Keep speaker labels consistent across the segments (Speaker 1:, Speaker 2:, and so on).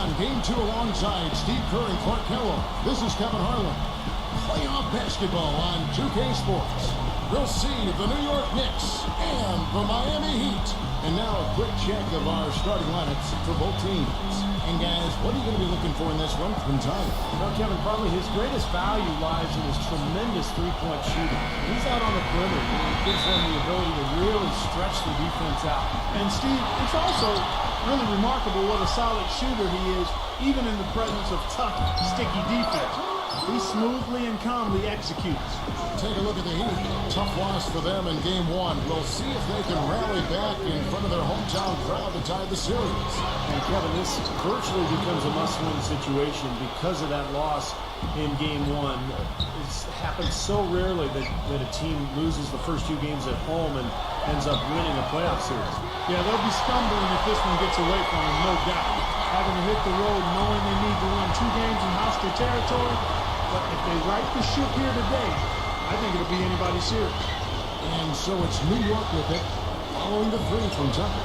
Speaker 1: on Game 2 alongside Steve Kerr and Clark Carroll. This is Kevin Harlan. Playoff basketball on 2K Sports. We'll see the New York Knicks and the Miami Heat. And now a quick check of our starting lineups for both teams. And guys, what are you going to be looking for in this one from Tyler?
Speaker 2: Well, Kevin, probably his greatest value lies in his tremendous three-point shooting. He's out on the perimeter, and it gives them the ability to really stretch the defense out.
Speaker 3: And Steve, it's also really remarkable what a solid shooter he is, even in the presence of tough, sticky defense. He smoothly and calmly executes.
Speaker 1: Take a look at the Heat. Tough loss for them in Game 1. We'll see if they can rally back in front of their hometown crowd to tie the series.
Speaker 2: And Kevin, this virtually becomes a must-win situation because of that loss in Game 1. It's happened so rarely that a team loses the first two games at home and ends up winning a playoff series.
Speaker 3: Yeah, they'll be stumbling if this one gets away from them, no doubt. Having to hit the road knowing they need to win 2 games in hostile territory. But if they right the ship here today, I think it'll be anybody's series.
Speaker 1: And so it's New York with it, following the three from Tucker.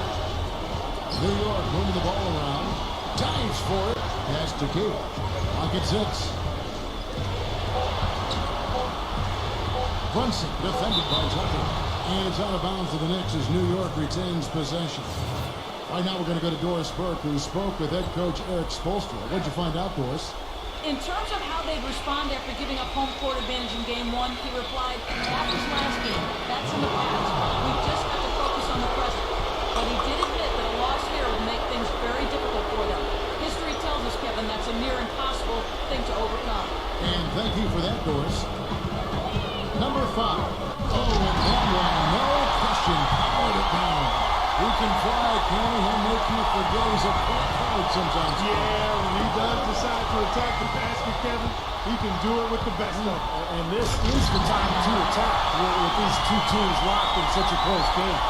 Speaker 1: New York moving the ball around, dives for it, pass to Key. Clock at 6. Brunson defended by Tucker. And it's out of bounds to the Knicks as New York retains possession. Right now we're going to go to Doris Burke, who spoke with head coach Eric Spoelstra. What'd you find out, Doris?
Speaker 4: In terms of how they'd respond after giving up home court advantage in Game 1, he replied, that was last game. That's in the past. We just have to focus on the present. But he did admit that a loss here will make things very difficult for them. History tells us, Kevin, that's a near impossible thing to overcome.
Speaker 1: And thank you for that, Doris. Number 5. Oh, and that one, no question, powered it down. He can fly, can he? He'll make you forget he's a point forward sometimes.
Speaker 3: Yeah, when he does decide to attack the basket, Kevin, he can do it with the best of them.
Speaker 2: And this is the time to attack with these two teams locked in such a close game.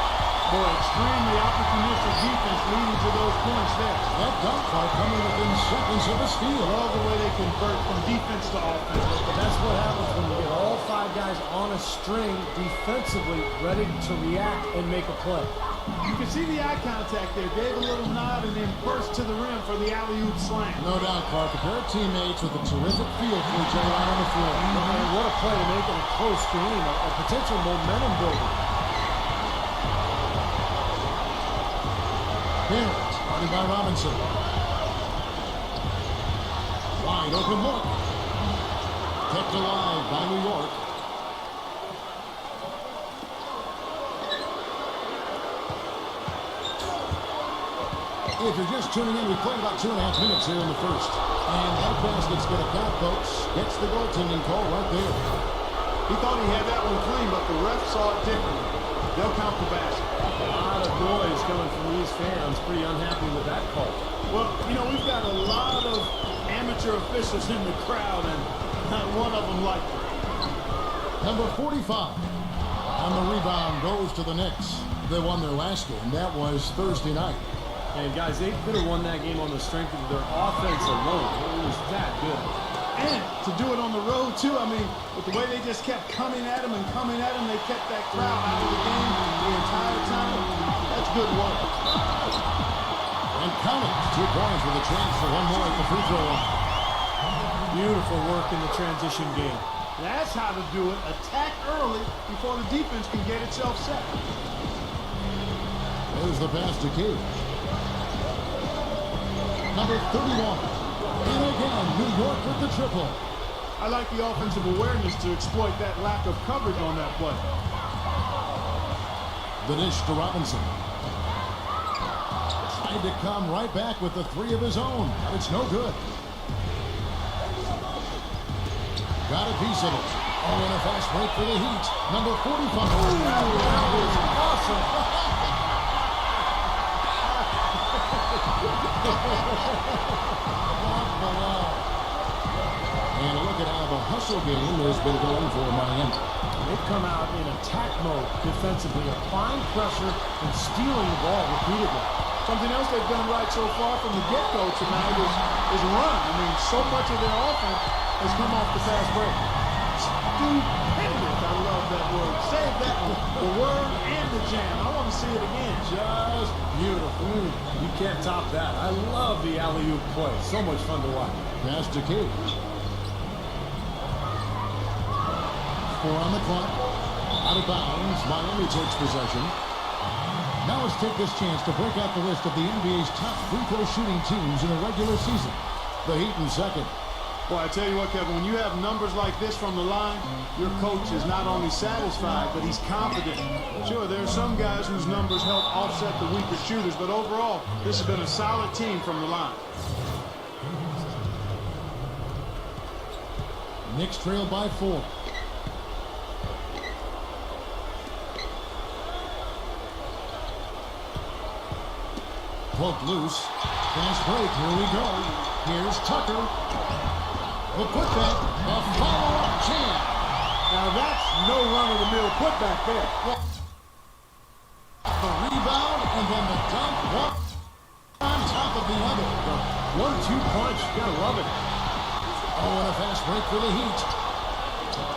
Speaker 3: Boy, extremely opportunistic defense leading to those points there.
Speaker 1: That dunk card coming within seconds of a steal.
Speaker 3: Love the way they convert from defense to offense.
Speaker 2: But that's what happens when you get all 5 guys on a string defensively ready to react and make a play.
Speaker 3: You can see the eye contact there. Gave a little nod and then burst to the rim for the alley-oop slam.
Speaker 1: No doubt, Clark. A pair of teammates with a terrific feel for each other out on the floor.
Speaker 2: And what a play to make in a close game, a potential momentum builder.
Speaker 1: Barrett, starting by Robinson. Wide open look. Kept alive by New York. If you're just tuning in, we played about 2.5 minutes here in the first. And that basket's going to count, folks. Gets the goaltending call right there.
Speaker 3: He thought he had that one clean, but the ref saw it differently. They'll count the basket.
Speaker 2: A lot of noise coming from these fans. Pretty unhappy with that call.
Speaker 3: Well, you know, we've got a lot of amateur officials in the crowd, and not one of them liked it.
Speaker 1: Number 45 on the rebound goes to the Knicks. They won their last game. That was Thursday night.
Speaker 2: And guys, they could have won that game on the strength of their offense alone. It was that good.
Speaker 3: And to do it on the road, too, I mean, with the way they just kept coming at them, they kept that crowd out of the game the entire time. That's good work.
Speaker 1: And counting. 2 points with a chance for one more at the free throw line.
Speaker 2: Beautiful work in the transition game.
Speaker 3: That's how to do it. Attack early before the defense can get itself set.
Speaker 1: There's the pass to Key. Number 31. And again, New York with the triple.
Speaker 3: I like the offensive awareness to exploit that lack of coverage on that play.
Speaker 1: The dish to Robinson. Tried to come right back with the 3 of his own, but it's no good. Got a piece of it. Oh, and a fast break for the Heat. Number 45. Oh, that was awesome. And look at how the hustle game has been going for Miami.
Speaker 2: They've come out in attack mode defensively, applying pressure and stealing the ball repeatedly.
Speaker 3: Something else they've done right so far from the get-go tonight is run. I mean, so much of their offense has come off the fast break. Stupendous. I love that word. Save that The word and the jam. I want to see it again.
Speaker 2: Just beautiful. You can't top that. I love the alley-oop play. So much fun to watch.
Speaker 1: Pass to Cage. 4 on the clock. Out of bounds. Miami takes possession. Now let's take this chance to break out the list of the NBA's top free-throw shooting teams in the regular season. The Heat in second.
Speaker 3: Boy, I tell you what, Kevin, when you have numbers like this from the line, your coach is not only satisfied, but he's confident. Sure, there are some guys whose numbers help offset the weaker shooters, but overall, this has been a solid team from the line.
Speaker 1: Knicks trail by 4. Poked loose. Fast break. Here we go. Here's Tucker. The putback. The follow-up jam.
Speaker 3: Now that's no run-of-the-mill putback there.
Speaker 1: The rebound and then the dunk. One on top of the other.
Speaker 2: The 1-2 punch. You gotta love it.
Speaker 1: Oh, and a fast break for the Heat.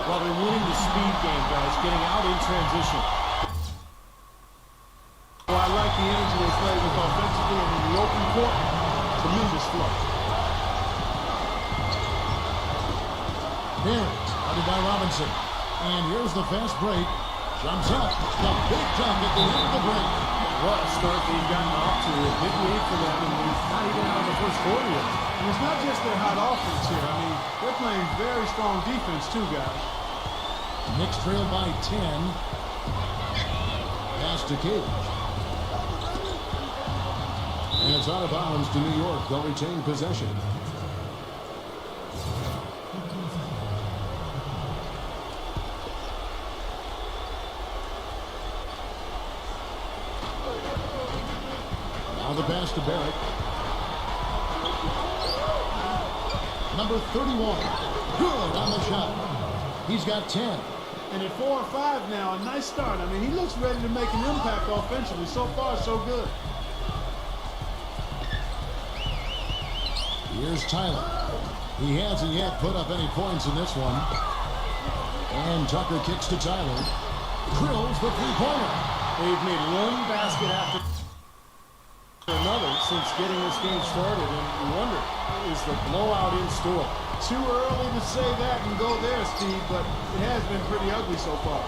Speaker 2: Well, they're winning the speed game, guys. Getting out in transition.
Speaker 3: Well, I like the energy they play with offensively and in the open court. Tremendous flow.
Speaker 1: Barrett, guarded by Robinson. And here's the fast break. Jumps up. The big dunk at the end of the break.
Speaker 2: What a start they've gotten off to. A big lead for them, and they're not even out of the first quarter yet.
Speaker 3: And it's not just their hot offense here. I mean, they're playing very strong defense too, guys.
Speaker 1: Knicks trail by 10. Pass to Cage. And it's out of bounds to New York. They'll retain possession. Now the pass to Barrett. Number 31. Good on the shot. He's got 10.
Speaker 3: And at 4 or 5 now, a nice start. I mean, he looks ready to make an impact offensively. So far, so good.
Speaker 1: Here's Tyler. He hasn't yet put up any points in this one. And Tucker kicks to Tyler. Drills the three-pointer.
Speaker 2: They've made one basket after another since getting this game started, and you wonder, is the blowout in store?
Speaker 3: Too early to say that and go there, Steve, but it has been pretty ugly so far.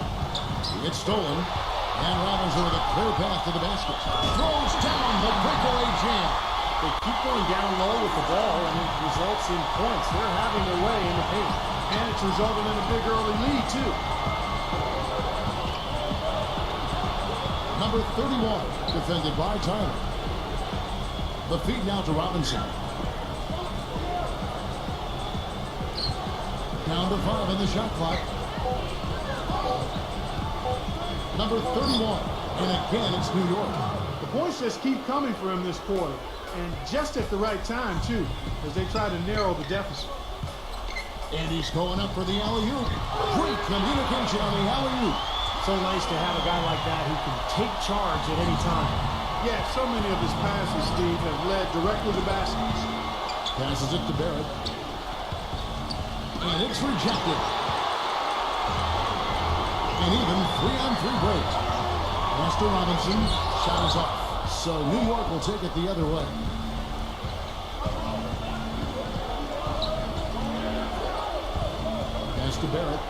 Speaker 1: It's stolen. And Robinson with a clear path to the basket. Throws down the breakaway jam.
Speaker 2: They keep going down low with the ball, and it results in points. They're having their way in the paint.
Speaker 3: And it's resulted in a big early lead, too.
Speaker 1: Number 31, defended by Tyler. The feed now to Robinson. Down to 5 in the shot clock. Number 31. And again, it's New York.
Speaker 3: The points just keep coming for him this quarter. And just at the right time, too, as they try to narrow the deficit.
Speaker 1: And he's going up for the alley-oop. Great communication on the alley-oop.
Speaker 2: So nice to have a guy like that who can take charge at any time.
Speaker 3: Yeah, so many of his passes, Steve, have led directly to baskets.
Speaker 1: Passes it to Barrett. And it's rejected. And even 3-on-3 break. Pass to Robinson. Shot is off. So New York will take it the other way. Pass to Barrett.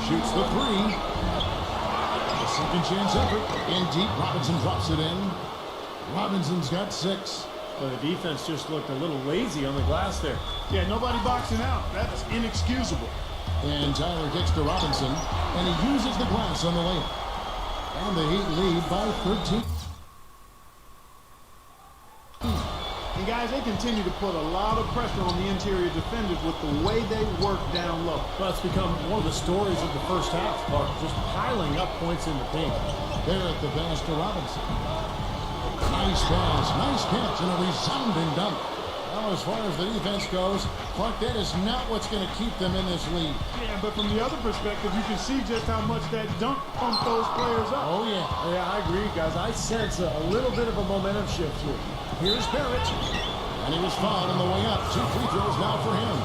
Speaker 1: Shoots the 3. A second chance effort. In deep. Robinson drops it in. Robinson's got 6.
Speaker 2: But the defense just looked a little lazy on the glass there.
Speaker 3: Yeah, nobody boxing out. That's inexcusable.
Speaker 1: And Tyler kicks to Robinson. And he uses the glass on the layup. And the Heat lead by 13.
Speaker 3: And guys, they continue to put a lot of pressure on the interior defenders with the way they work down low.
Speaker 2: Well, it's become one of the stories of the first half, Clark, just piling up points in the paint.
Speaker 1: Barrett the pass to Robinson. Nice pass, nice catch, and a resounding dunk. Well, as far as the defense goes, Clark, that is not what's going to keep them in this lead.
Speaker 3: Yeah, but from the other perspective, you can see just how much that dunk pumped those players up.
Speaker 1: Oh, yeah.
Speaker 2: Yeah, I agree, guys. I sense a little bit of a momentum shift here.
Speaker 1: Here's Barrett. And he was fouled on the way up. 2 free throws now for him.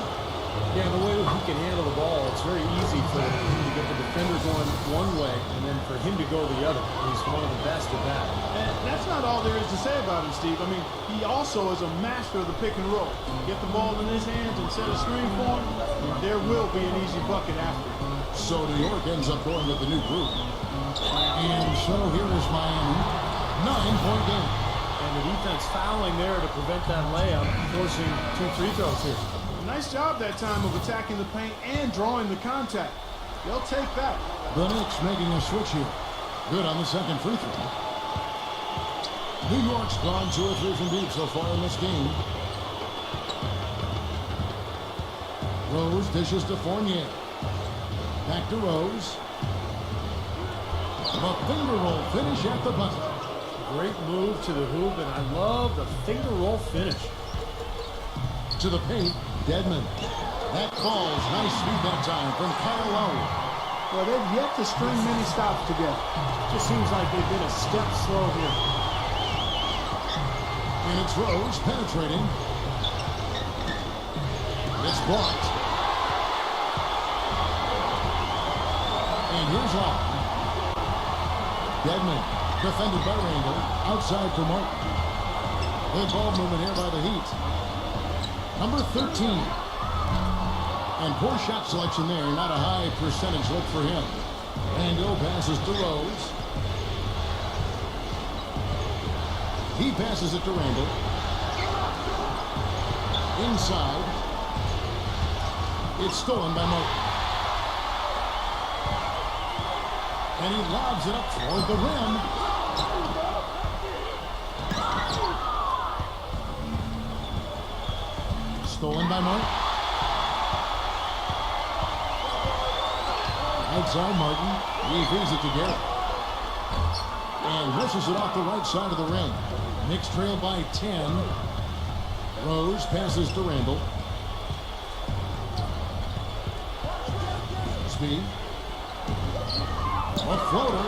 Speaker 2: Yeah, the way he can handle the ball, it's very easy for him to get the defender going one way and then for him to go the other. He's one of the best at that.
Speaker 3: And that's not all there is to say about him, Steve. I mean, he also is a master of the pick and roll. You get the ball in his hands and set a screen for him, there will be an easy bucket after.
Speaker 1: So New York ends up going with the new group. And so here is Miami. 9-point game.
Speaker 2: And the defense fouling there to prevent that layup, forcing 2 free throws here.
Speaker 3: Nice job that time of attacking the paint and drawing the contact. They'll take that.
Speaker 1: The Knicks making a switch here. Good on the second free throw. New York's gone 2 or 3 from deep so far in this game. Rose dishes to Fournier. Back to Rose. The finger roll finish at the buzzer.
Speaker 2: Great move to the hoop, and I love the finger roll finish.
Speaker 1: To the paint, Dedmon. That falls. Nice speed that time from Kyle Lowry.
Speaker 3: Well, they've yet to string many stops together.
Speaker 2: Just seems like they've been a step slow here.
Speaker 1: And it's Rose penetrating. It's blocked. And here's Lowry. Dedmon, defended by Randall. Outside for Martin. Good ball movement here by the Heat. Number 13. And poor shot selection there. Not a high percentage look for him. Randall passes to Rose. He passes it to Randall. Inside. It's stolen by Martin. And he lobs it up toward the rim. Stolen by Martin. Outside Martin. He feeds it to Garrett. And whistles it off the right side of the rim. Knicks trail by 10. Rose passes to Randall. Speed. A floater.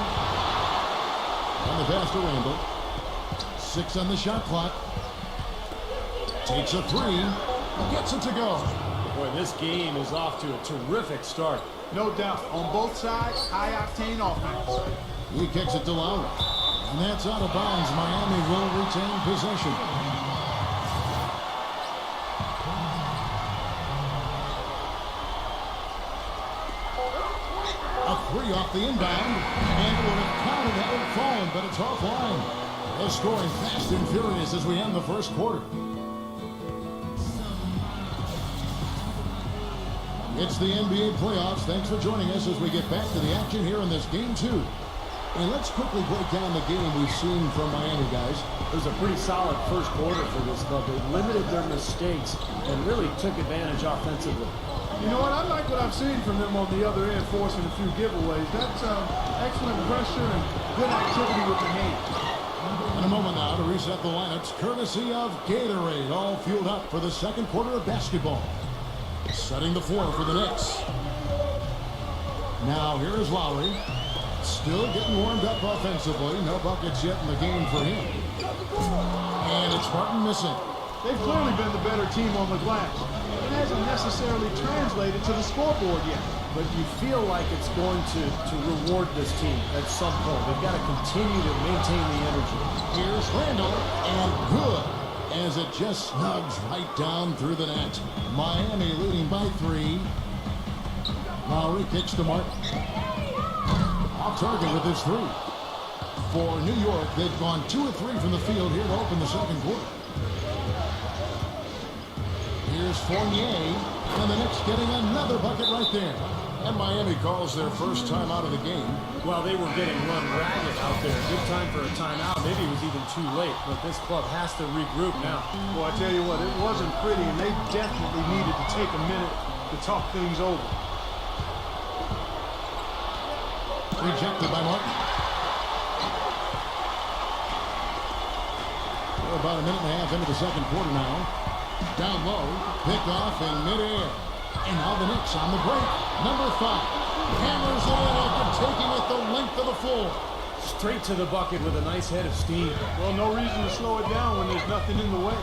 Speaker 1: On the pass to Randall. 6 on the shot clock. Takes a 3. Gets it to go.
Speaker 2: Boy, this game is off to a terrific start.
Speaker 3: No doubt. On both sides, high-octane offense.
Speaker 1: He kicks it to Lowry. And that's out of bounds. Miami will retain possession. A 3 off the inbound. And it would have counted had it fallen, but it's offline. They're scoring fast and furious as we end the first quarter. It's the NBA playoffs. Thanks for joining us as we get back to the action here in this game 2. And let's quickly break down the game we've seen from Miami, guys.
Speaker 2: It was a pretty solid first quarter for this club. They limited their mistakes and really took advantage offensively.
Speaker 3: You know what? I like what I've seen from them on the other end, forcing a few giveaways. That's excellent pressure and good activity with the hands.
Speaker 1: In a moment now to reset the lineups, courtesy of Gatorade, all fueled up for the second quarter of basketball. Setting the floor for the Knicks. Now here is Lowry. Still getting warmed up offensively. No buckets yet in the game for him. And it's Martin missing.
Speaker 3: They've clearly been the better team on the glass. It hasn't necessarily translated to the scoreboard yet.
Speaker 2: But you feel like it's going to reward this team at some point. They've got to continue to maintain the energy.
Speaker 1: Here's Randall, and good, as it just snugs right down through the net. Miami leading by 3. Lowry kicks to Martin. Off target with his 3. For New York, they've gone 2 of 3 from the field here to open the second quarter. Here's Fournier, and the Knicks getting another bucket right there. And Miami calls their first time out of the game.
Speaker 2: Well, they were getting run ragged out there. Good time for a timeout. Maybe it was even too late, but this club has to regroup now.
Speaker 3: Well, I tell you what, it wasn't pretty, and they definitely needed to take a minute to talk things over.
Speaker 1: Rejected by Martin. We're about a minute and a half into the second quarter now. Down low, picked off in midair. And now the Knicks on the break. Number 5. Hammers it in after taking it the length of the floor.
Speaker 2: Straight to the bucket with a nice head of steam.
Speaker 3: Well, no reason to slow it down when there's nothing in the way.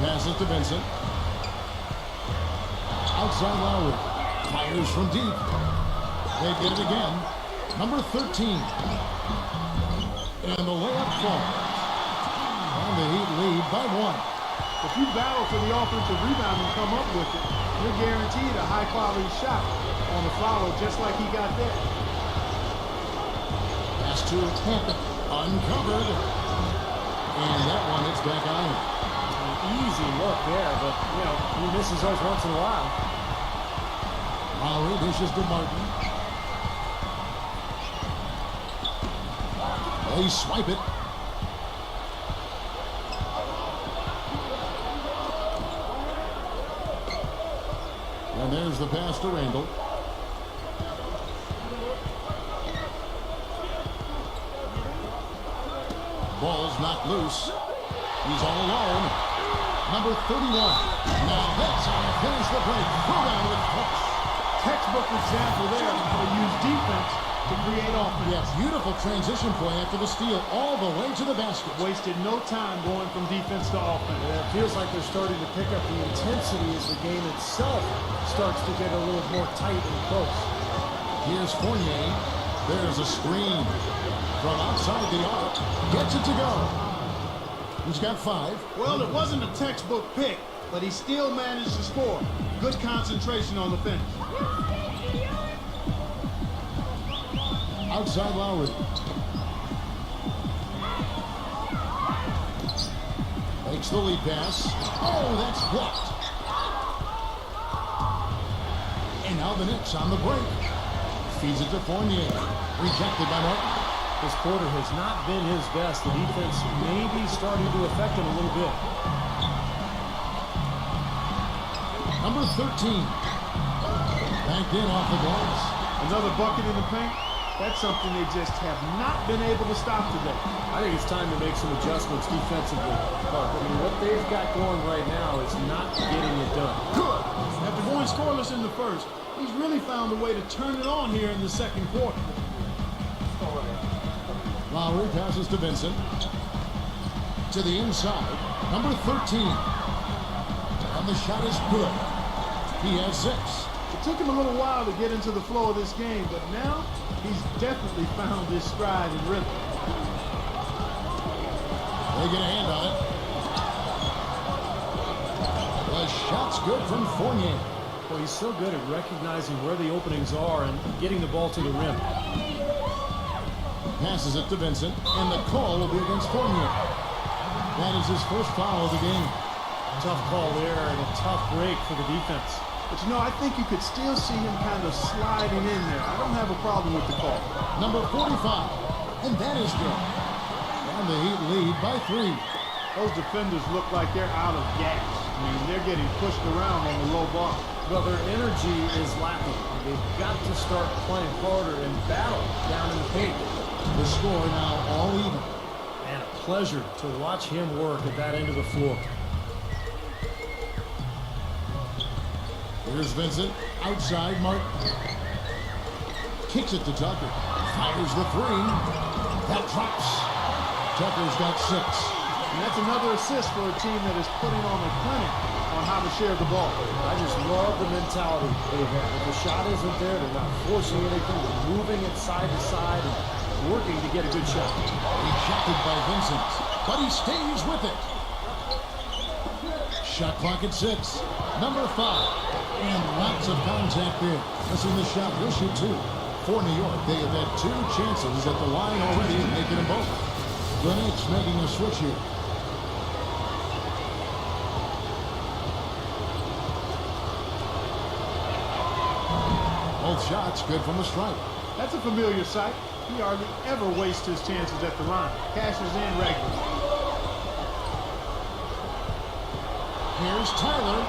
Speaker 1: Passes to Vincent. Outside Lowry. Fires from deep. They get it again. Number 13. And the layup falls. And the Heat lead by 1.
Speaker 3: If you battle for the offensive rebound and come up with it, you're guaranteed a high-quality shot on the follow, just like he got there.
Speaker 1: Pass to Tampa. Uncovered. And that one hits back iron.
Speaker 2: An easy look there, but, you know, he misses those once in a while.
Speaker 1: Lowry dishes to Martin. They swipe it. And there's the pass to Randall. Ball's knocked loose. He's all alone. Number 31. Now that's how to finish the break. Go down with push.
Speaker 3: Textbook example there of how to use defense to create offense.
Speaker 1: Yeah, beautiful transition play after the steal all the way to the basket.
Speaker 3: Wasted no time going from defense to offense.
Speaker 2: Yeah, it feels like they're starting to pick up the intensity as the game itself starts to get a little more tight and close.
Speaker 1: Here's Fournier. There's a screen from outside the arc. Gets it to go. He's got 5.
Speaker 3: Well, it wasn't a textbook pick, but he still managed to score. Good concentration on the finish.
Speaker 1: Outside Lowry. Makes the lead pass. Oh, that's blocked. And now the Knicks on the break. Feeds it to Fournier. Rejected by Martin.
Speaker 2: This quarter has not been his best. The defense may be starting to affect him a little bit.
Speaker 1: Number 13. Banked in off the glass.
Speaker 3: Another bucket in the paint. That's something they just have not been able to stop today.
Speaker 2: I think it's time to make some adjustments defensively. But, I mean, what they've got going right now is not getting it done.
Speaker 3: Good. After going scoreless in the first, he's really found a way to turn it on here in the second quarter.
Speaker 1: Lowry passes to Vincent. To the inside. Number 13. And the shot is good. He has 6.
Speaker 3: It took him a little while to get into the flow of this game, but now he's definitely found his stride and rhythm.
Speaker 1: They get a hand on it. The shot's good from Fournier.
Speaker 2: Well, he's so good at recognizing where the openings are and getting the ball to the rim.
Speaker 1: Passes it to Vincent, and the call will be against Fournier. That is his first foul of the game.
Speaker 2: Tough call there and a tough break for the defense.
Speaker 3: But, you know, I think you could still see him kind of sliding in there. I don't have a problem with the call.
Speaker 1: Number 45, and that is good. And the Heat lead by 3.
Speaker 3: Those defenders look like they're out of gas. I mean, they're getting pushed around on the low bar.
Speaker 2: Well, their energy is lacking. They've got to start playing harder and battle down in the paint.
Speaker 1: The score now all even.
Speaker 2: And a pleasure to watch him work at that end of the floor.
Speaker 1: Here's Vincent. Outside, Martin. Kicks it to Tucker. Fires the 3. That drops. Tucker's got 6.
Speaker 3: And that's another assist for a team that is putting on a clinic on how to share the ball.
Speaker 2: I just love the mentality they have. If the shot isn't there, they're not forcing anything. They're moving it side to side and working to get a good shot.
Speaker 1: Rejected by Vincent, but he stays with it. Shot clock at 6. Number 5. And lots of contact there. Missing the shot. He'll shoot 2. For New York, they have had 2 chances at the line already and making them both. The Knicks making a switch here. Both shots good from the stripe.
Speaker 3: That's a familiar sight. He hardly ever wastes his chances at the line. Cashes in regularly.
Speaker 1: Here's Tyler.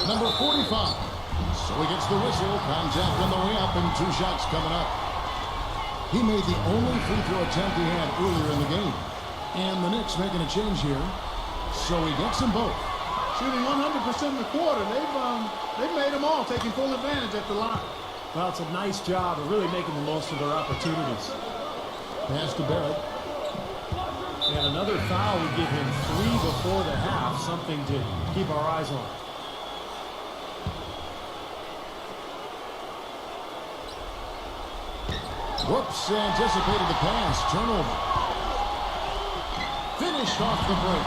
Speaker 1: Number 45. So he gets the whistle. Contact on the way up and 2 shots coming up. He made the only free throw attempt he had earlier in the game. And the Knicks making a change here. So he gets them both.
Speaker 3: Shooting 100% in the quarter. They've made them all, taking full advantage at the line.
Speaker 2: Well, it's a nice job of really making the most of their opportunities.
Speaker 1: Pass to Barrett.
Speaker 2: And another foul would give him 3 before the half, something to keep our eyes on.
Speaker 1: Whoops, anticipated the pass. Turnover. Finished off the break.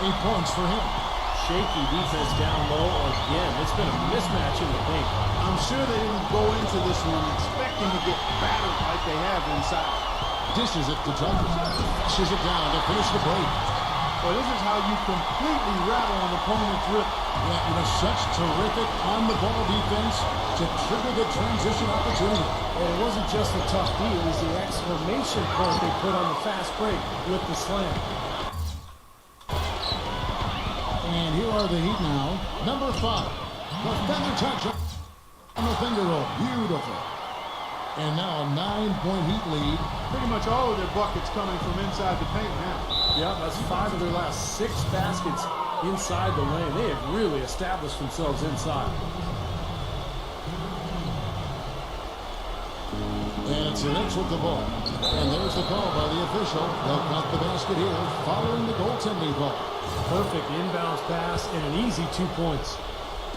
Speaker 1: 8 points for him.
Speaker 2: Shaky defense down low again. It's been a mismatch in the paint.
Speaker 3: I'm sure they didn't go into this one expecting to get battered like they have inside.
Speaker 1: Dishes it to Tucker. Dishes it down to finish the break.
Speaker 3: Well, this is how you completely rattle an opponent's rhythm.
Speaker 1: Yeah, such terrific on-the-ball defense to trigger the transition opportunity.
Speaker 2: And it wasn't just the tough D, it was the exclamation point they put on the fast break with the slam.
Speaker 1: And here are the Heat now. Number 5. The feather touch on the finger roll. Beautiful. And now a 9-point Heat lead.
Speaker 3: Pretty much all of their buckets coming from inside the paint now.
Speaker 2: Yeah, that's 5 of their last 6 baskets inside the lane. They have really established themselves inside.
Speaker 1: And it's the Knicks with the ball. And there's the call by the official. They'll count the basket here following the goaltending call.
Speaker 2: Perfect inbounds pass and an easy 2 points.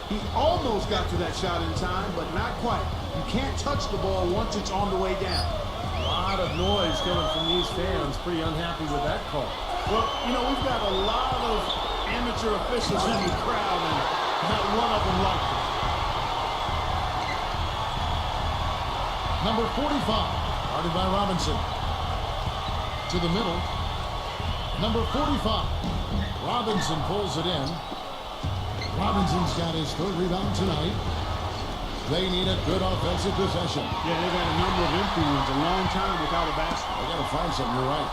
Speaker 3: He almost got to that shot in time, but not quite. You can't touch the ball once it's on the way down.
Speaker 2: A lot of noise coming from these fans. Pretty unhappy with that call.
Speaker 3: Well, we've got a lot of amateur officials in the crowd, and not one of them liked it.
Speaker 1: Number 45, guarded by Robinson. To the middle. Number 45. Robinson pulls it in. Robinson's got his 3rd rebound tonight. They need a good offensive possession.
Speaker 3: Yeah, they've had a number of empty ones, a long time without a basket.
Speaker 1: They got to find something, you're right.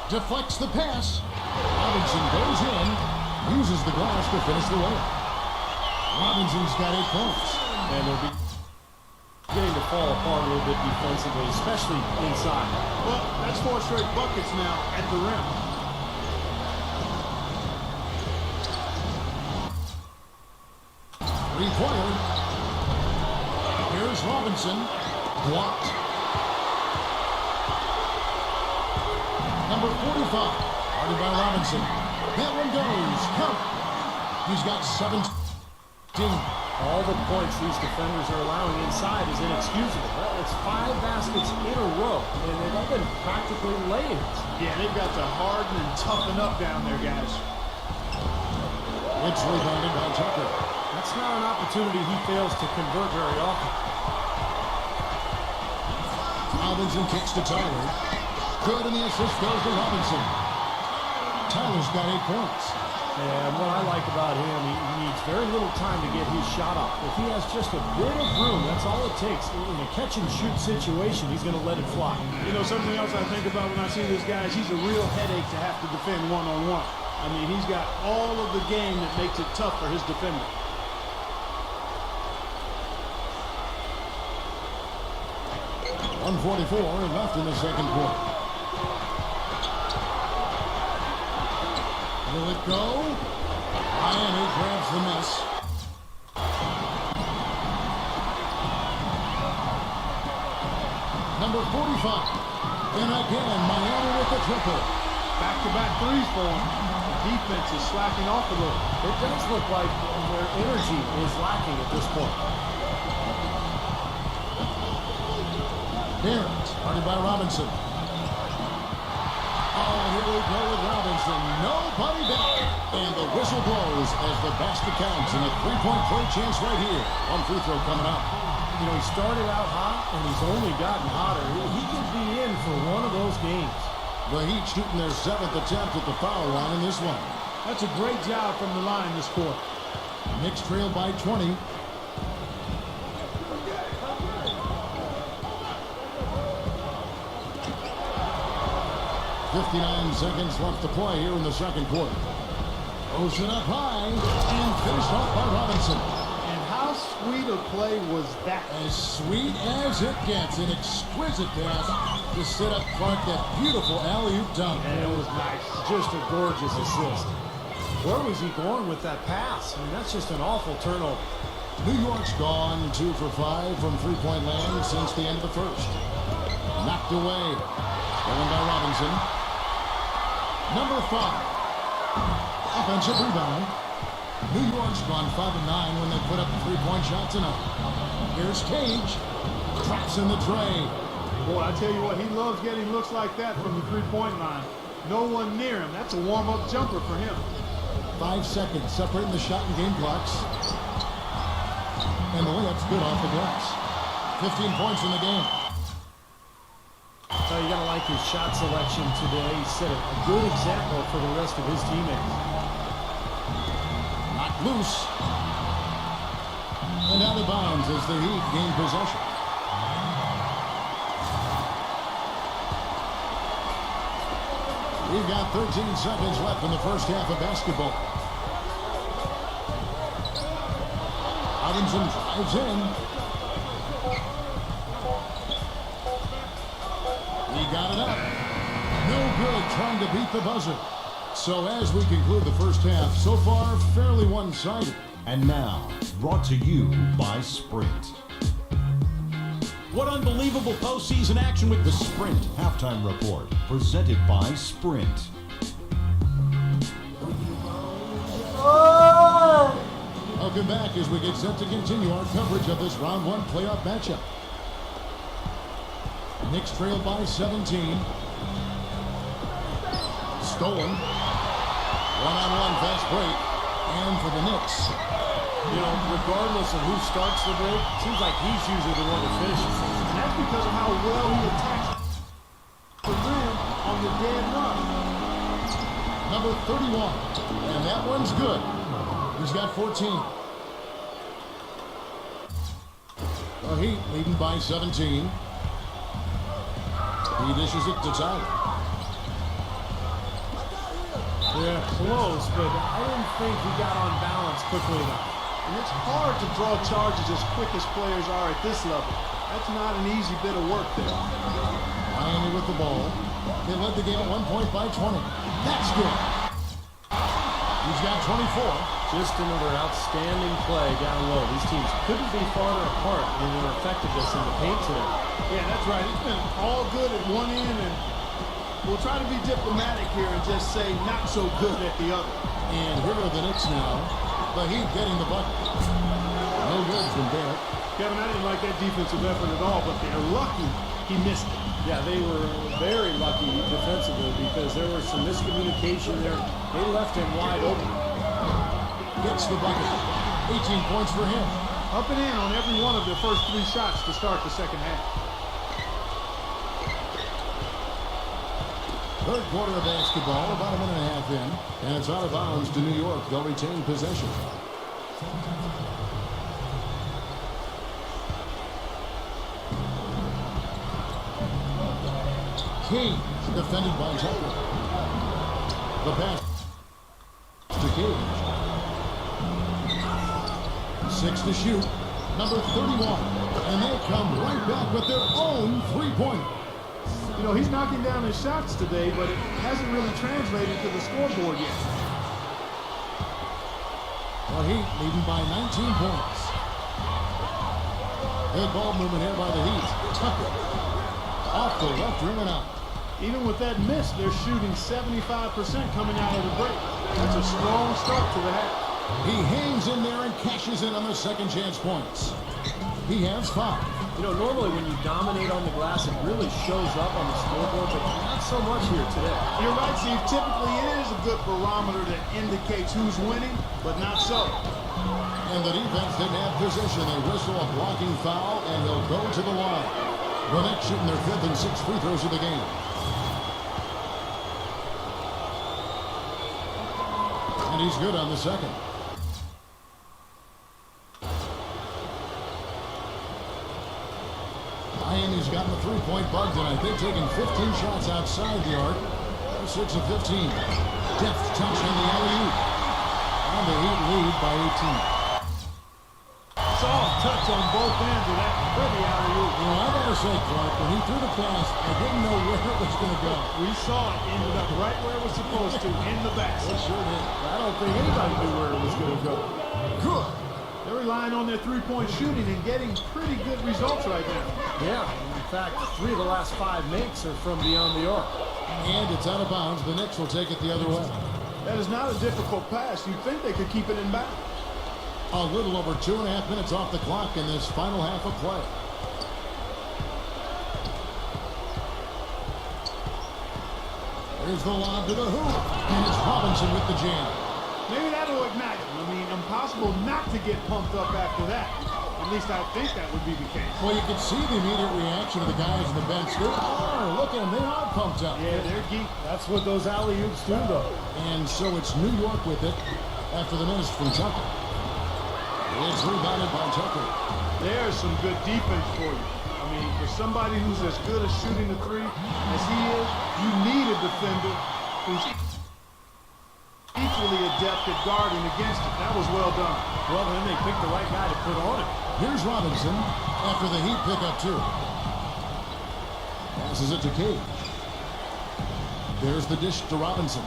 Speaker 1: Deflects the pass. Robinson goes in, uses the glass to finish the layup. Robinson's got 8 points.
Speaker 2: And they'll be getting to fall apart a little bit defensively, especially inside.
Speaker 3: Well, that's 4 straight buckets now at the rim.
Speaker 1: Required. Here's Robinson. Blocked. Number 45. Guarded by Robinson. That one goes. Count. He's got 17.
Speaker 2: All the points these defenders are allowing inside is inexcusable. Well, it's 5 baskets in a row, and they've all been practically laying.
Speaker 3: Yeah, they've got to harden and toughen up down there, guys.
Speaker 1: It's rebounded by Tucker.
Speaker 2: That's not an opportunity he fails to convert very often.
Speaker 1: Robinson kicks to Tyler. Good, and the assist goes to Robinson. Tyler's got 8 points.
Speaker 2: And what I like about him, he needs very little time to get his shot off. If he has just a bit of room, that's all it takes. In a catch-and-shoot situation, he's going to let it fly.
Speaker 3: Something else I think about when I see this guy is he's a real headache to have to defend one-on-one. I mean, he's got all of the game that makes it tough for his defender.
Speaker 1: .144 left in the second quarter. Will it go? Miami grabs the miss. Number 45. And again, Miami with the triple.
Speaker 3: Back-to-back threes for him. The defense is slacking off a little.
Speaker 2: It does look like their energy is lacking at this point.
Speaker 1: Barrett, guarded by Robinson. Oh, here we go with Robinson. Nobody back. And the whistle blows as the basket counts. And a 3-point play chance right here. One free throw coming up.
Speaker 2: He started out hot, and he's only gotten hotter. He could be in for one of those games.
Speaker 1: The Heat shooting their 7th attempt at the foul line in this one.
Speaker 3: That's a great job from the line this quarter.
Speaker 1: Knicks trail by 20. 59 seconds left to play here in the second quarter. Throws it up high and finished off by Robinson.
Speaker 3: And how sweet a play was that?
Speaker 1: As sweet as it gets. An exquisite pass to sit up front. That beautiful alley-oop dunk.
Speaker 2: And it was nice. Just a gorgeous assist. Where was he going with that pass? I mean, that's just an awful turnover.
Speaker 1: New York's gone 2 for 5 from three-point land since the end of the first. Knocked away. Stolen by Robinson. Number 5. Offensive rebound. New York's gone 5 of 9 when they put up a three-point shot tonight. Here's Cage. Traps in the tray.
Speaker 3: Boy, I tell you what, he loves getting looks like that from the three-point line. No one near him. That's a warm-up jumper for him.
Speaker 1: 5 seconds separating the shot and game clocks. And the layup's good off the glass. 15 points in the game.
Speaker 2: So you got to like his shot selection today. He set a good example for the rest of his teammates.
Speaker 1: Knocked loose. And out of bounds as the Heat gain possession. We've got 13 seconds left in the first half of basketball. Robinson drives in. He got it up. No good trying to beat the buzzer. So as we conclude the first half, so far fairly one-sided.
Speaker 5: And now, brought to you by Sprint. What unbelievable postseason action with the Sprint Halftime Report, presented by Sprint.
Speaker 1: Welcome back as we get set to continue our coverage of this round 1 playoff matchup. Knicks trailed by 17. Stolen. One-on-one fast break. And for the Knicks.
Speaker 2: You know, regardless of who starts the break, it seems like he's usually the one that finishes.
Speaker 3: And that's because of how well he attacks the rim on the dead run.
Speaker 1: Number 31. And that one's good. He's got 14. The Heat leading by 17. He dishes it to Tyler.
Speaker 2: Yeah, close, but I didn't think he got on balance quickly enough.
Speaker 3: And it's hard to draw charges as quick as players are at this level. That's not an easy bit of work there.
Speaker 1: Miami with the ball. They led the game at 1 point by 20. That's good. He's got 24.
Speaker 2: Just another outstanding play down low. These teams couldn't be farther apart in their effectiveness in the paint today.
Speaker 3: Yeah, that's right. It's been all good at one end, and we'll try to be diplomatic here and just say not so good at the other.
Speaker 1: And here are the Knicks now. The Heat getting the bucket. No good from Barrett.
Speaker 3: Kevin, I didn't like that defensive effort at all, but they're lucky he missed it.
Speaker 2: Yeah, they were very lucky defensively because there was some miscommunication there. They left him wide open.
Speaker 1: Gets the bucket. 18 points for him.
Speaker 3: Up and in on every one of their first 3 shots to start the second half.
Speaker 1: Third quarter of basketball, about a minute and a half in. And it's out of bounds to New York. They'll retain possession. King, defended by Tucker. The pass to Cage. 6 to shoot. Number 31. And they come right back with their own three-pointer.
Speaker 3: You know, he's knocking down his shots today, but it hasn't really translated to the scoreboard yet.
Speaker 1: The Heat leading by 19 points. Good ball movement here by the Heat. Tucker. Off the left rim and out.
Speaker 3: Even with that miss, they're shooting 75% coming out of the break. That's a strong start to the half.
Speaker 1: He hangs in there and cashes in on the second chance points. He has 5.
Speaker 2: You know, normally when you dominate on the glass, it really shows up on the scoreboard, but not so much here today.
Speaker 3: You're right, Steve. Typically, it is a good barometer that indicates who's winning, but not so.
Speaker 1: And the defense didn't have position. They whistle a blocking foul, and they'll go to the line. The Knicks shooting their 5th and 6th free throws of the game. And he's good on the second. Miami's gotten the three-point bug tonight. They've taken 15 shots outside the arc. 6 of 15. Deft touch on the alley-oop. And the Heat lead by 18.
Speaker 3: Soft touch on both ends of that pretty alley-oop.
Speaker 1: You know, I gotta say, Clark, when he threw the pass, I didn't know where it was going to go.
Speaker 3: We saw it ended up right where it was supposed to, in the basket.
Speaker 1: It sure did.
Speaker 2: I don't think anybody knew where it was going to go.
Speaker 1: Good.
Speaker 3: They're relying on their three-point shooting and getting pretty good results right now.
Speaker 2: Yeah, in fact, 3 of the last 5 makes are from beyond the arc.
Speaker 1: And it's out of bounds. The Knicks will take it the other way.
Speaker 3: That is not a difficult pass. You'd think they could keep it in bounds.
Speaker 1: A little over 2.5 minutes off the clock in this final half of play. Here's the lob to the hoop. And it's Robinson with the jam.
Speaker 3: Maybe that'll ignite him. I mean, impossible not to get pumped up after that. At least I think that would be the case.
Speaker 1: Well, you can see the immediate reaction of the guys in the bench. They are. Look at them. They are pumped up.
Speaker 3: Yeah, they're geek.
Speaker 2: That's what those alley-oops do, though.
Speaker 1: And so it's New York with it after the miss from Tucker. It's rebounded by Tucker.
Speaker 3: There's some good defense for you. I mean, for somebody who's as good at shooting the three as he is, you need a defender who's equally adept at guarding against it. That was well done.
Speaker 2: Well, then they picked the right guy to put on it.
Speaker 1: Here's Robinson after the Heat pick up two. Passes it to Cage. There's the dish to Robinson.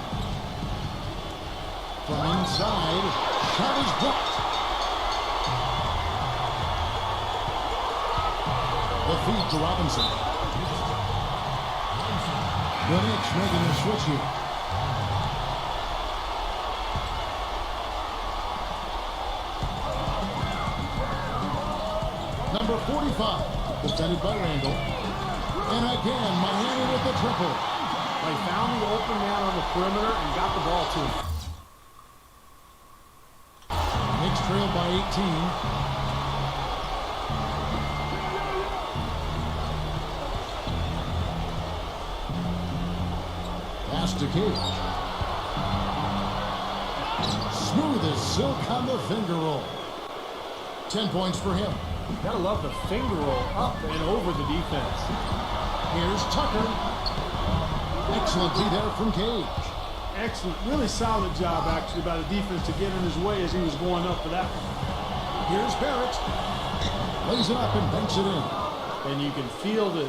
Speaker 1: From inside, shot is blocked. The feed to Robinson. The Knicks making a switch here. Number 45, defended by Randall. And again, Miami with the triple.
Speaker 2: They found the open man on the perimeter and got the ball to him.
Speaker 1: Knicks trailed by 18. Pass to Cage. Smooth as silk on the finger roll. 10 points for him.
Speaker 2: Gotta love the finger roll up and over the defense.
Speaker 1: Here's Tucker. Excellent feed there from Cage.
Speaker 3: Excellent. Really solid job, actually, by the defense to get in his way as he was going up for that one.
Speaker 1: Here's Barrett. Lays it up and banks it in.
Speaker 2: And you can feel the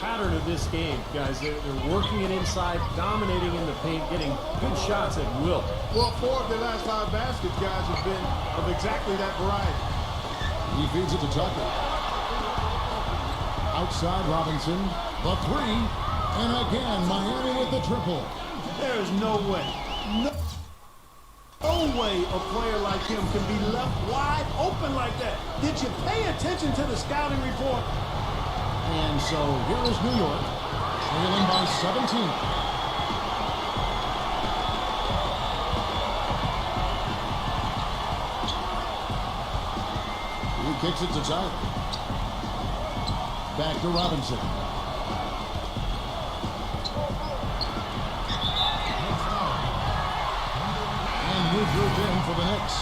Speaker 2: pattern of this game, guys. They're working it inside, dominating in the paint, getting good shots at will.
Speaker 3: Well, 4 of their last 5 baskets, guys, have been of exactly that variety.
Speaker 1: He feeds it to Tucker. Outside Robinson. The three. And again, Miami with the triple.
Speaker 3: There is no way. No way a player like him can be left wide open like that. Did you pay attention to the scouting report?
Speaker 1: And so here is New York, trailing by 17. He kicks it to Tyler. Back to Robinson. And we moved in for the Knicks.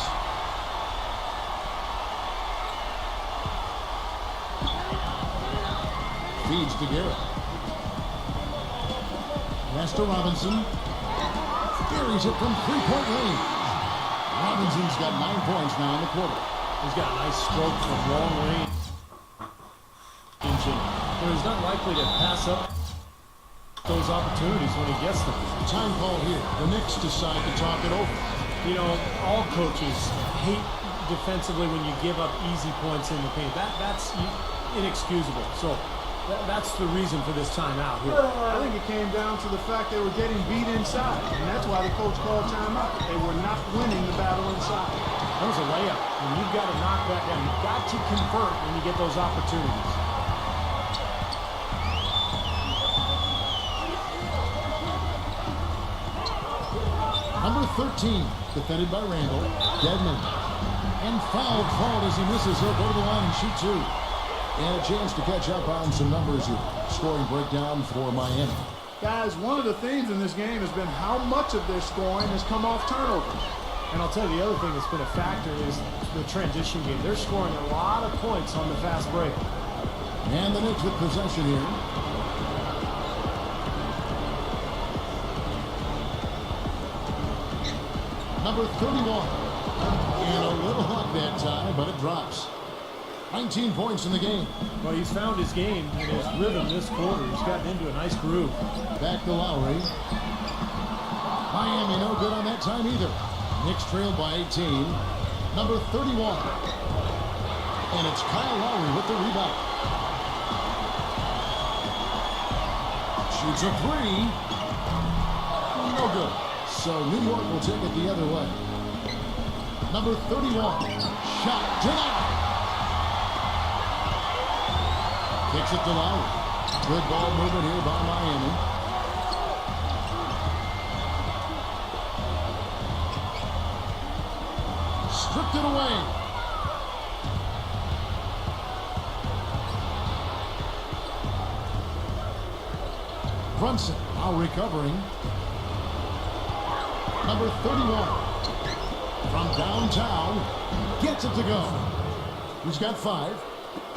Speaker 1: Feeds to Garrett. Pass to Robinson. Buries it from three-point range. Robinson's got 9 points now in the quarter.
Speaker 2: He's got a nice stroke from long range. He's not likely to pass up those opportunities when he gets them.
Speaker 1: Time call here. The Knicks decide to talk it over.
Speaker 2: You know, all coaches hate defensively when you give up easy points in the paint. That's inexcusable. So that's the reason for this timeout here.
Speaker 3: I think it came down to the fact they were getting beat inside, and that's why the coach called timeout. They were not winning the battle inside.
Speaker 2: That was a layup. And you've got to knock that down. You've got to convert when you get those opportunities.
Speaker 1: Number 13, defended by Randall. Deadman. And foul called as he misses. He'll go to the line and shoot two. And a chance to catch up on some numbers here. Scoring breakdown for Miami.
Speaker 3: Guys, one of the themes in this game has been how much of their scoring has come off turnovers.
Speaker 2: And I'll tell you, the other thing that's been a factor is the transition game. They're scoring a lot of points on the fast break.
Speaker 1: And the Knicks with possession here. Number 31. And a little luck that time, but it drops. 19 points in the game.
Speaker 2: Well, he's found his game and his rhythm this quarter. He's gotten into a nice groove.
Speaker 1: Back to Lowry. Miami no good on that time either. Knicks trailed by 18. Number 31. And it's Kyle Lowry with the rebound. Shoots a three. no good. So New York will take it the other way. Number 31. Shot denied. Kicks it to Lowry. Good ball movement here by Miami. Stripped it away. Brunson now recovering. Number 31 from downtown gets it to go. He's got 5.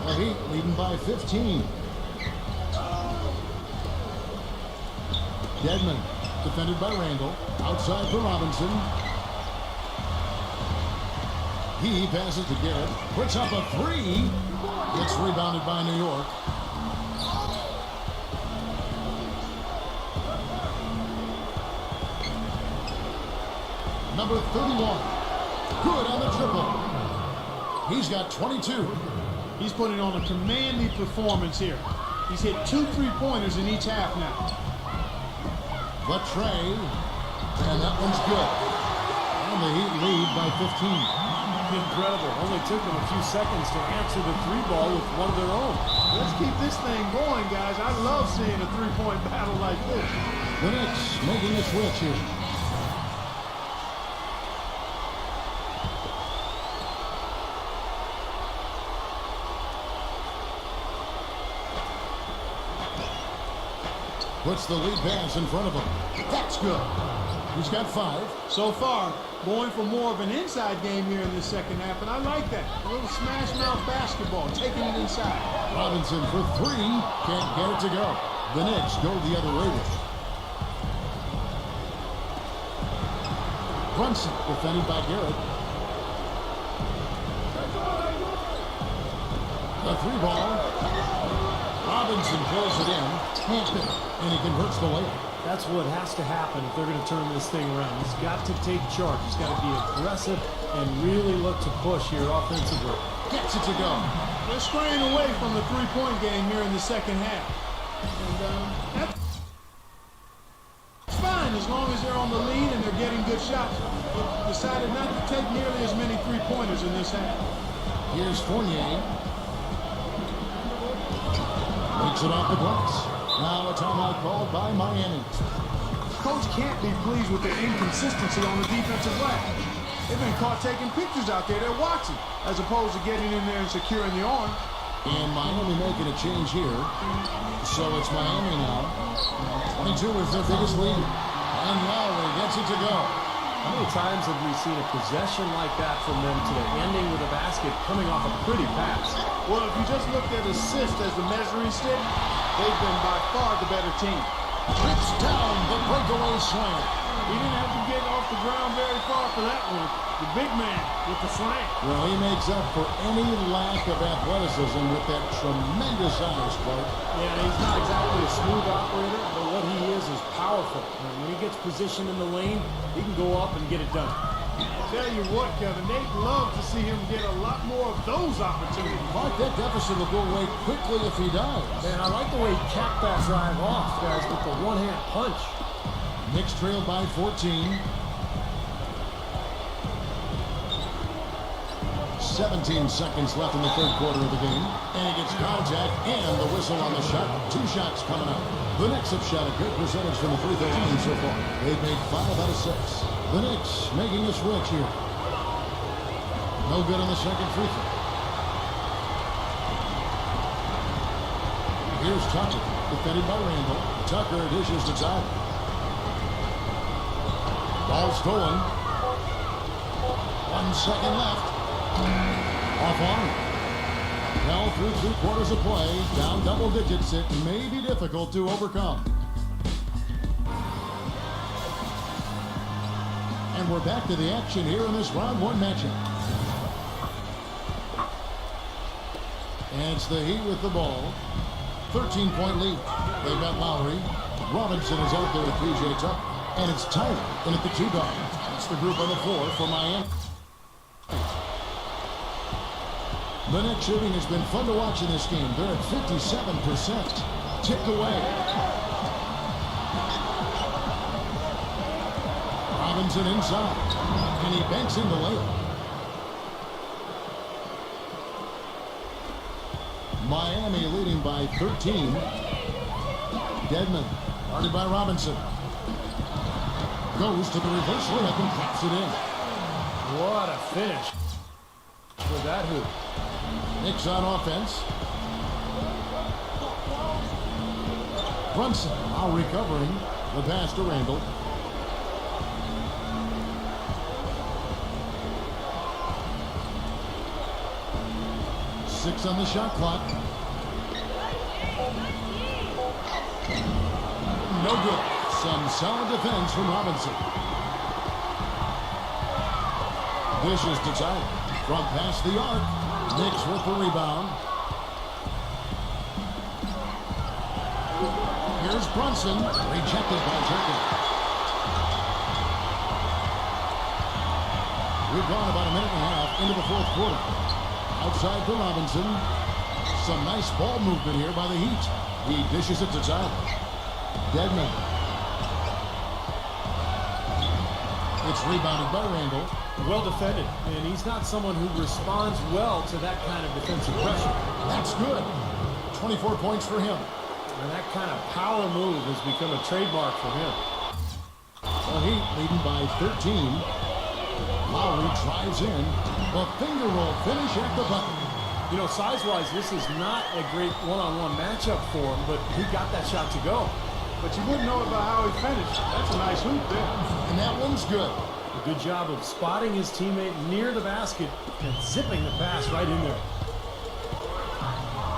Speaker 1: The Heat leading by 15. Deadman defended by Randall. Outside for Robinson. He passes to Garrett. Puts up a 3. Gets rebounded by New York. Number 31. Good on the triple. He's got 22.
Speaker 3: He's putting on a commanding performance here. He's hit 2 3-pointers in each half now.
Speaker 1: But Trey, and that one's good. And the Heat lead by 15.
Speaker 2: Incredible. Only took them a few seconds to answer the 3-ball with one of their own.
Speaker 3: Let's keep this thing going, guys. I love seeing a 3-point battle like this.
Speaker 1: The Knicks making a switch here. Puts the lead pass in front of him. That's good. He's got 5.
Speaker 3: So far, going for more of an inside game here in the second half, and I like that. A little smash mouth basketball, taking it inside.
Speaker 1: Robinson for 3. Can't get it to go. The Knicks go the other way with it. Brunson defended by Garrett. The 3-ball. Robinson pulls it in. Can't hit it. And he converts the layup.
Speaker 2: That's what has to happen if they're going to turn this thing around. He's got to take charge. He's got to be aggressive and really look to push here offensively.
Speaker 1: Gets it to go.
Speaker 3: They're straying away from the 3-point game here in the second half. And that's fine as long as they're on the lead and they're getting good shots. They decided not to take nearly as many 3-pointers in this half.
Speaker 1: Here's Fournier. Makes it off the glass. Now a timeout called by Miami.
Speaker 3: Coach can't be pleased with the inconsistency on the defensive glass. They've been caught taking pictures out there. They're watching, as opposed to getting in there and securing the arm.
Speaker 1: And Miami making a change here. So it's Miami now. 22 is their biggest lead. And Lowry gets it to go.
Speaker 2: How many times have we seen a possession like that from them today, ending with a basket coming off a pretty pass?
Speaker 3: Well, if you just looked at assists as the measuring stick, they've been by far the better team.
Speaker 1: Trips down the breakaway slam.
Speaker 3: He didn't have to get off the ground very far for that one. The big man with the slam.
Speaker 1: Well, he makes up for any lack of athleticism with that tremendous iron spark.
Speaker 2: Yeah, he's not exactly a smooth operator, but what he is powerful. And when he gets positioned in the lane, he can go up and get it done.
Speaker 3: I'll tell you what, Kevin, they'd love to see him get a lot more of those opportunities.
Speaker 1: Mark, that deficit will go away quickly if he does.
Speaker 2: Man, I like the way he capped that drive off, guys, with the one-hand punch.
Speaker 1: Knicks trailed by 14. 17 seconds left in the third quarter of the game. And he gets contact and the whistle on the shot. 2 shots coming up. The Knicks have shot a good percentage from the free throw line so far. They've made 5 out of 6. The Knicks making a switch here. No good on the second free throw. Here's Tucker, defended by Randall. Tucker dishes to Tyler. Ball stolen. 1 second left. Off on. Well, through 3 quarters of play, down double digits, it may be difficult to overcome. And we're back to the action here in this round 1 matchup. And it's the Heat with the ball. 13-point lead. They've got Lowry. Robinson is out there with P.J. Tucker. And it's Tyler in at the 2 guard. That's the group on the floor for Miami. The Knicks shooting has been fun to watch in this game. They're at 57%. Tipped away. Robinson inside. And he banks in the layup. Miami leading by 13. Dedmon, guarded by Robinson. Goes to the reverse layup and drops it in.
Speaker 2: What a finish with that hoop.
Speaker 1: Knicks on offense. Brunson now recovering the pass to Randall. Six on the shot clock. No good. Some solid defense from Robinson. Dishes to Tyler. From past the arc. Knicks with the rebound. Here's Brunson. Rejected by Turkey. We've gone about a minute and a half into the fourth quarter. Outside for Robinson. Some nice ball movement here by the Heat. He dishes it to Tyler. Dedmon. It's rebounded by Randall.
Speaker 2: Well defended, and he's not someone who responds well to that kind of defensive pressure.
Speaker 1: That's good. 24 points for him.
Speaker 2: And that kind of power move has become a trademark for him.
Speaker 1: The Heat leading by 13. Lowry drives in. The finger roll finish at the bucket.
Speaker 2: You know, size-wise, this is not a great one-on-one matchup for him, but he got that shot to go.
Speaker 3: But you wouldn't know about how he finished. That's a nice hoop there.
Speaker 1: And that one's good.
Speaker 2: A good job of spotting his teammate near the basket and zipping the pass right in there.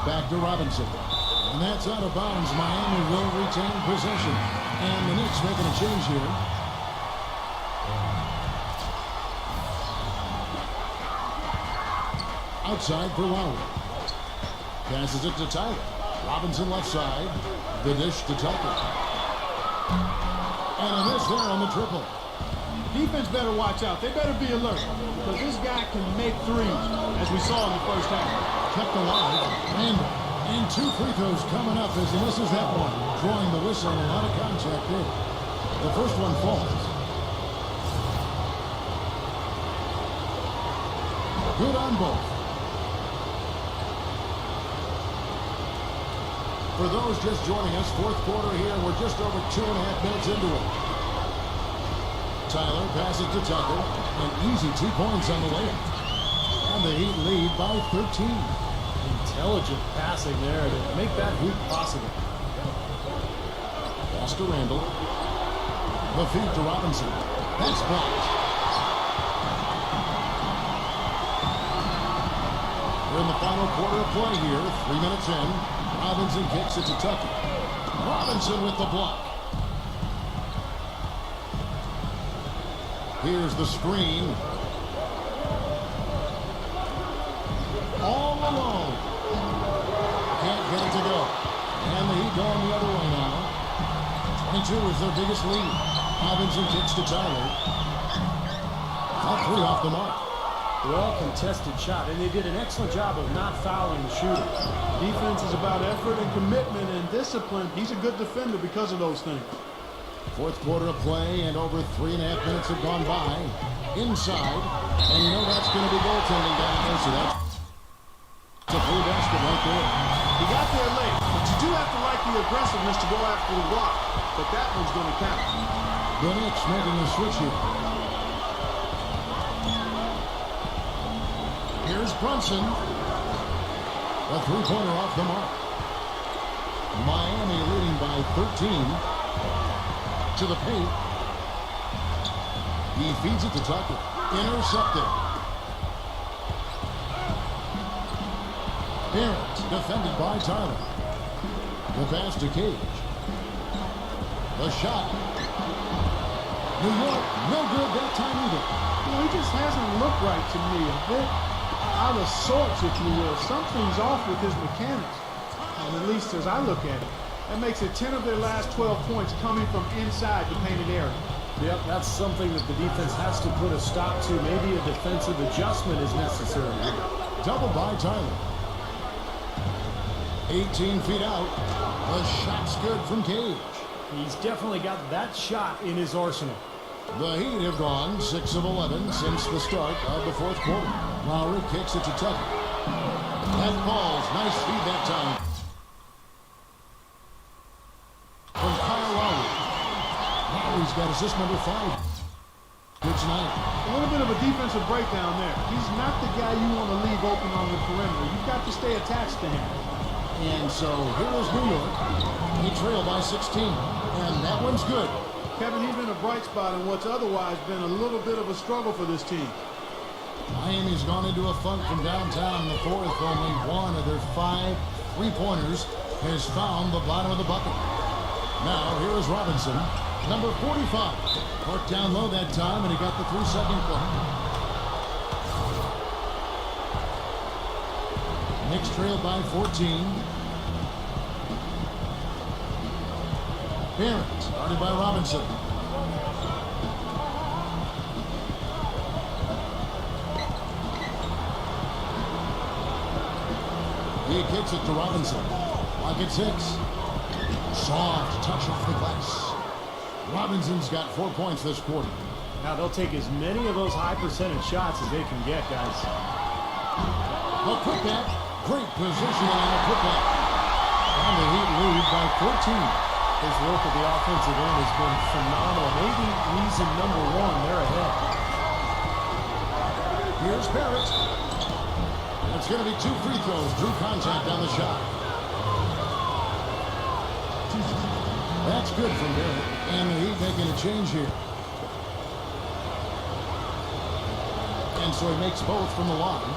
Speaker 1: Back to Robinson. And that's out of bounds. Miami will retain possession. And the Knicks making a change here. Outside for Lowry. Passes it to Tyler. Robinson left side. The dish to Tucker. And a miss there on the triple.
Speaker 3: Defense better watch out. They better be alert because this guy can make threes, as we saw in the first half.
Speaker 1: Kept alive. And two free throws coming up as he misses that one. Drawing the whistle. A lot of contact there. The first one falls. Good on both. For those just joining us, fourth quarter here. We're just over 2.5 minutes into it. Tyler passes to Tucker. An easy 2 points on the layup. And the Heat lead by 13.
Speaker 2: Intelligent passing there to make that hoop possible.
Speaker 1: Pass to Randall. The feed to Robinson. That's blocked. We're in the final quarter of play here. 3 minutes in. Robinson kicks it to Tucker. Robinson with the block. Here's the screen. All alone. Can't get it to go. And the Heat going the other way now. 22 is their biggest lead. Robinson kicks to Tyler. All three off the mark.
Speaker 2: Well contested shot, and they did an excellent job of not fouling the shooter.
Speaker 3: Defense is about effort and commitment and discipline. He's a good defender because of those things.
Speaker 1: Fourth quarter of play, and over 3.5 minutes have gone by. Inside, and you know that's going to be goaltending down there, so that's a free basket right there.
Speaker 3: He got there late, but you do have to like the aggressiveness to go after the block. But that one's going to count.
Speaker 1: The Knicks making the switch here. Here's Brunson. A three-pointer off the mark. Miami leading by 13. To the paint. He feeds it to Tucker. Intercepted. Barrett defended by Tyler. The pass to Cage. The shot. New York, no good that time either.
Speaker 3: You know, he just hasn't looked right to me. A bit out of sorts, if you will. Something's off with his mechanics. And at least as I look at it, that makes it 10 of their last 12 points coming from inside the painted area.
Speaker 2: Yep, that's something that the defense has to put a stop to. Maybe a defensive adjustment is necessary.
Speaker 1: Double by Tyler. 18 feet out. The shot's good from Cage.
Speaker 2: He's definitely got that shot in his arsenal.
Speaker 1: The Heat have gone 6 of 11 since the start of the fourth quarter. Lowry kicks it to Tucker. That falls. Nice feed that time from Kyle Lowry. Lowry's got assist number 5. Good tonight.
Speaker 3: A little bit of a defensive breakdown there. He's not the guy you want to leave open on the perimeter. You've got to stay attached to him.
Speaker 1: And so here is New York. He trailed by 16. And that one's good.
Speaker 3: Kevin, he's been a bright spot in what's otherwise been a little bit of a struggle for this team.
Speaker 1: Miami's gone into a funk from downtown in the fourth. Only one of their 5 3-pointers has found the bottom of the bucket. Now here is Robinson, number 45. Worked down low that time, and he got the 3-second clock. Knicks trailed by 14. Barrett, started by Robinson. He kicks it to Robinson. Clock at 6. Soft touch off the glass. Robinson's got 4 points this quarter.
Speaker 2: Now they'll take as many of those high percentage shots as they can get, guys.
Speaker 1: A putback. Great positioning on a putback. And the Heat lead by 14.
Speaker 2: His work at the offensive end has been phenomenal. Maybe reason number 1, they're ahead.
Speaker 1: Here's Barrett. It's going to be 2 free throws. Drew contact on the shot. That's good from Barrett. And the Heat making a change here. And so he makes both from the line.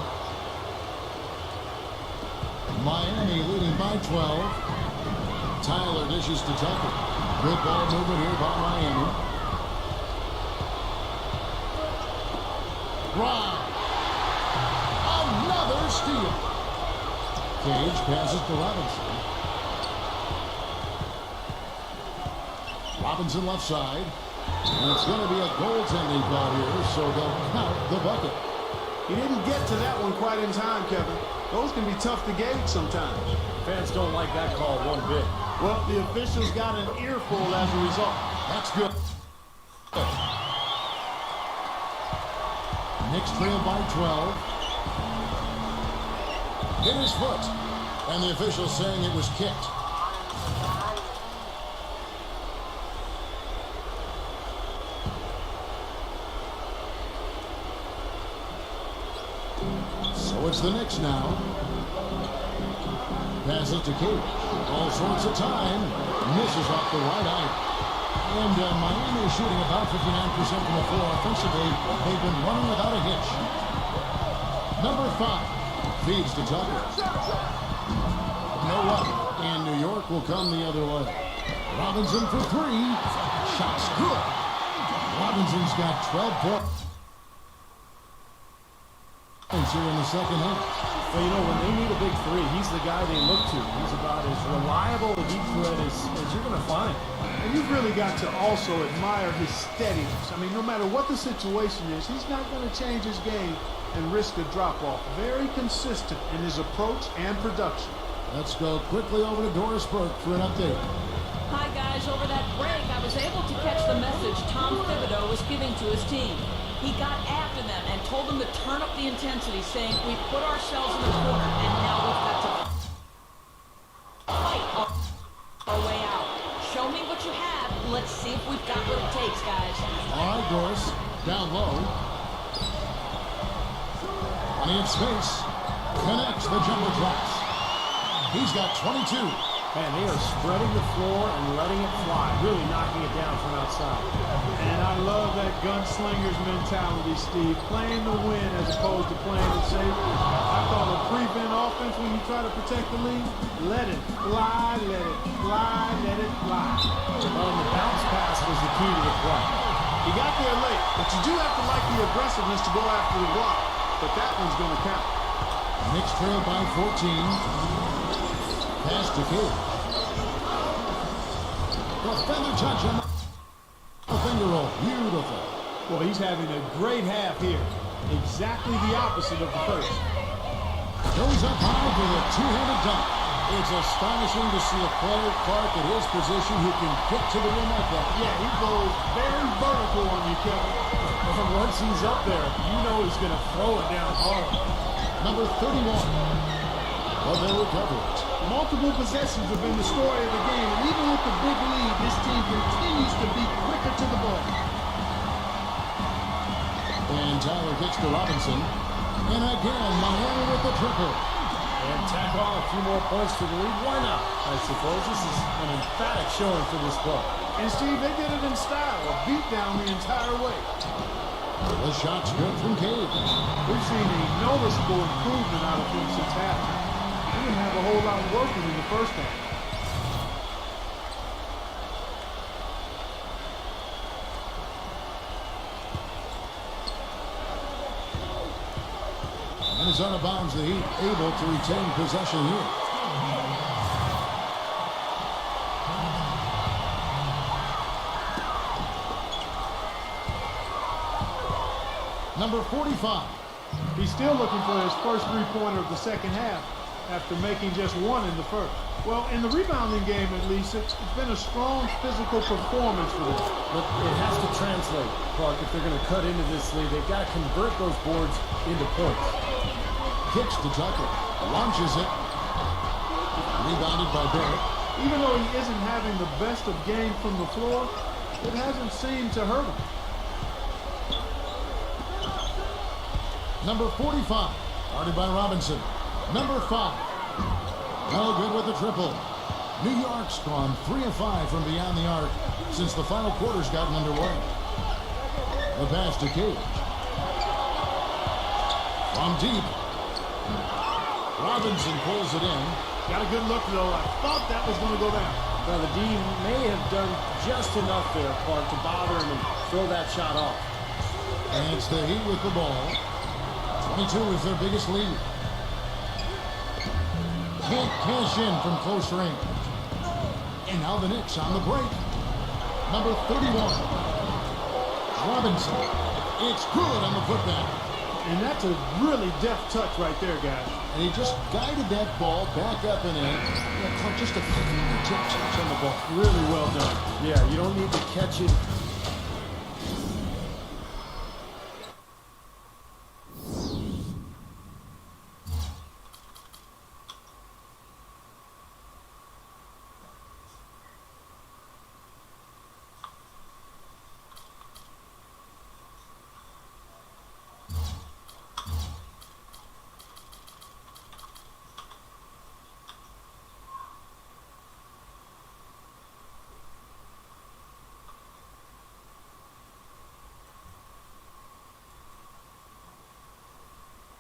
Speaker 1: Miami leading by 12. Tyler dishes to Tucker. Good ball movement here by Miami. Brown. Another steal. Cage passes to Robinson. Robinson left side. And it's going to be a goaltending call here, so they'll count the bucket.
Speaker 3: He didn't get to that one quite in time, Kevin. Those can be tough to gauge sometimes.
Speaker 2: Fans don't like that call one bit.
Speaker 3: Well, the officials got an earful as a result.
Speaker 1: That's good. Knicks trail by 12. Hit his foot. And the official saying it was kicked. So it's the Knicks now. Pass it to Cage. All sorts of time. Misses off the right eye. And Miami is shooting about 59% from the floor. Offensively, they've been running without a hitch. Number 5 feeds to Tucker. No luck. And New York will come the other way. Robinson for 3. Shot's good. Robinson's got 12 points here in the second half.
Speaker 2: Well, you know, when they need a big 3, he's the guy they look to. He's about as reliable a deep threat as you're going to find.
Speaker 3: And you've really got to also admire his steadiness. I mean, no matter what the situation is, he's not going to change his game and risk a drop-off. Very consistent in his approach and production.
Speaker 1: Let's go quickly over to Doris Burke for an update.
Speaker 4: Hi, guys. Over that break, I was able to catch the message Tom Thibodeau was giving to his team. He got after them and told them to turn up the intensity, saying, we put ourselves in the corner, and now we've got to fight our way out. Show me what you have. Let's see if we've got what it takes, guys.
Speaker 1: All right, Doris. Down low. Plenty of space. Connects the jumper drops. He's got 22.
Speaker 2: Man, they are spreading the floor and letting it fly, really knocking it down from outside.
Speaker 3: And I love that gunslinger's mentality, Steve. Playing to win as opposed to playing to save. I call it prevent offense when you try to protect the lead. Let it fly, let it fly, let it fly.
Speaker 2: Well, the bounce pass was the key to the play.
Speaker 3: He got there late, but you do have to like the aggressiveness to go after the block. But that one's going to count.
Speaker 1: Knicks trail by 14. Pass to Cage. The feather touch on the finger roll. Beautiful.
Speaker 3: Well, he's having a great half here. Exactly the opposite of the first.
Speaker 1: Goes up high for the two-handed dunk. It's astonishing to see a player, Clark, at his position who can get to the rim like that.
Speaker 3: Yeah, he goes very vertical on you, Kevin.
Speaker 2: And once he's up there, you know he's going to throw it down hard.
Speaker 1: Number 31. Well, they recover it.
Speaker 3: Multiple possessions have been the story of the game, and even with the big lead, this team continues to be quicker to the ball.
Speaker 1: And Tyler kicks to Robinson. And again, Miami with the triple.
Speaker 2: And tack on a few more points to the lead. Why not? I suppose this is an emphatic showing for this club.
Speaker 3: And Steve, they did it in style, a beat down the entire way.
Speaker 1: The shot's good from Cade.
Speaker 3: We've seen a noticeable improvement out of him since halftime. He didn't have a whole lot working in the first half.
Speaker 1: And is out of bounds. The Heat able to retain possession here. Number 45.
Speaker 3: He's still looking for his first three-pointer of the second half after making just one in the first. Well, in the rebounding game, at least, it's been a strong physical performance for them.
Speaker 2: But it has to translate, Clark, if they're going to cut into this lead. They've got to convert those boards into points.
Speaker 1: Kicks to Tucker. Launches it. Rebounded by Barrett.
Speaker 3: Even though he isn't having the best of game from the floor, it hasn't seemed to hurt him.
Speaker 1: Number 45. Guarded by Robinson. Number 5. No good with the triple. New York's gone 3 of 5 from beyond the arc since the final quarter's gotten underway. The pass to Cage. From deep. Robinson pulls it in.
Speaker 3: Got a good look, though. I thought that was going to go down.
Speaker 2: Now, the D may have done just enough there, Clark, to bother him and throw that shot off.
Speaker 1: And it's the Heat with the ball. 22 is their biggest lead. Can't cash in from close range. And now the Knicks on the break. Number 31. Robinson. It's good on the putback.
Speaker 3: And that's a really deft touch right there, guys.
Speaker 1: And he just guided that ball back up and in. Yeah, just a fingertip touch on the ball.
Speaker 3: Really well done.
Speaker 2: Yeah, you don't need to catch it